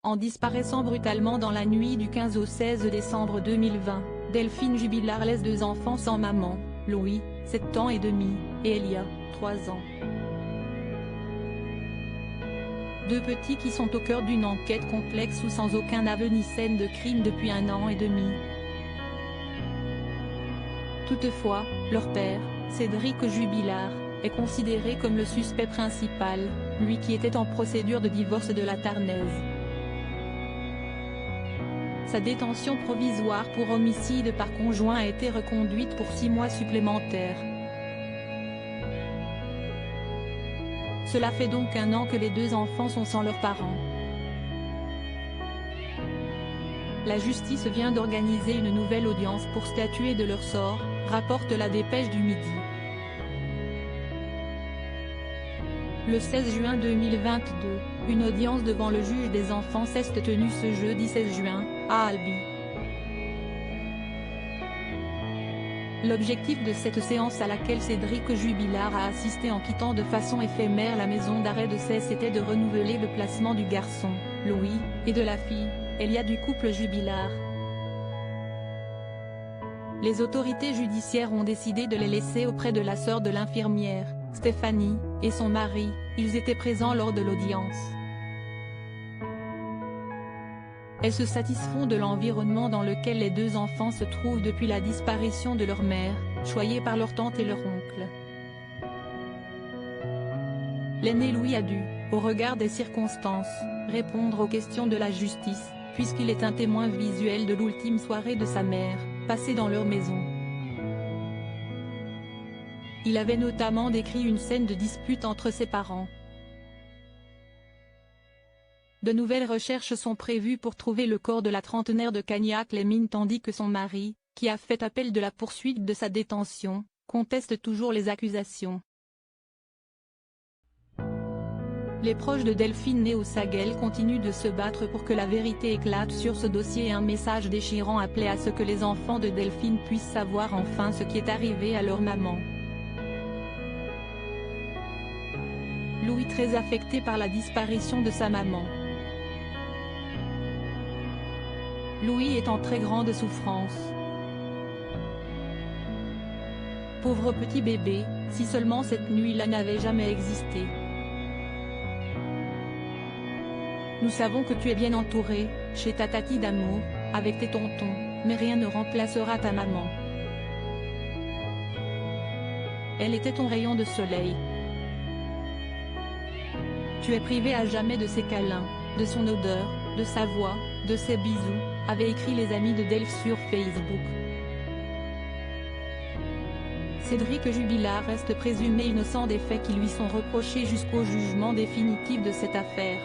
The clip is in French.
En disparaissant brutalement dans la nuit du 15 au 16 décembre 2020, Delphine Jubilard laisse 2 enfants sans maman, Louis, 7 ans et demi, et Elia, 3 ans. 2 petits qui sont au cœur d'une enquête complexe ou sans aucun aveu ni scène de crime depuis 1 an et demi. Toutefois, leur père, Cédric Jubilard, est considéré comme le suspect principal, lui qui était en procédure de divorce de la Tarnaise. Sa détention provisoire pour homicide par conjoint a été reconduite pour 6 mois supplémentaires. Cela fait donc 1 an que les 2 enfants sont sans leurs parents. La justice vient d'organiser une nouvelle audience pour statuer de leur sort, rapporte la Dépêche du Midi. Le 16 juin 2022, une audience devant le juge des enfants s'est tenue ce jeudi 16 juin, à Albi. L'objectif de cette séance à laquelle Cédric Jubilard a assisté en quittant de façon éphémère la maison d'arrêt de Cesse était de renouveler le placement du garçon, Louis, et de la fille, Elia du couple Jubilard. Les autorités judiciaires ont décidé de les laisser auprès de la sœur de l'infirmière, Stéphanie, et son mari. Ils étaient présents lors de l'audience. Elles se satisfont de l'environnement dans lequel les 2 enfants se trouvent depuis la disparition de leur mère, choyés par leur tante et leur oncle. L'aîné Louis a dû, au regard des circonstances, répondre aux questions de la justice, puisqu'il est un témoin visuel de l'ultime soirée de sa mère, passée dans leur maison. Il avait notamment décrit une scène de dispute entre ses parents. De nouvelles recherches sont prévues pour trouver le corps de la trentenaire de Cagnac-les-Mines tandis que son mari, qui a fait appel de la poursuite de sa détention, conteste toujours les accusations. Les proches de Delphine née au Saguel continuent de se battre pour que la vérité éclate sur ce dossier et un message déchirant appelait à ce que les enfants de Delphine puissent savoir enfin ce qui est arrivé à leur maman. Louis très affecté par la disparition de sa maman. Louis est en très grande souffrance. Pauvre petit bébé, si seulement cette nuit-là n'avait jamais existé. Nous savons que tu es bien entouré, chez ta tati d'amour, avec tes tontons, mais rien ne remplacera ta maman. Elle était ton rayon de soleil. Tu es privé à jamais de ses câlins, de son odeur, de sa voix, de ses bisous, avaient écrit les amis de Delph sur Facebook. Cédric Jubilard reste présumé innocent des faits qui lui sont reprochés jusqu'au jugement définitif de cette affaire.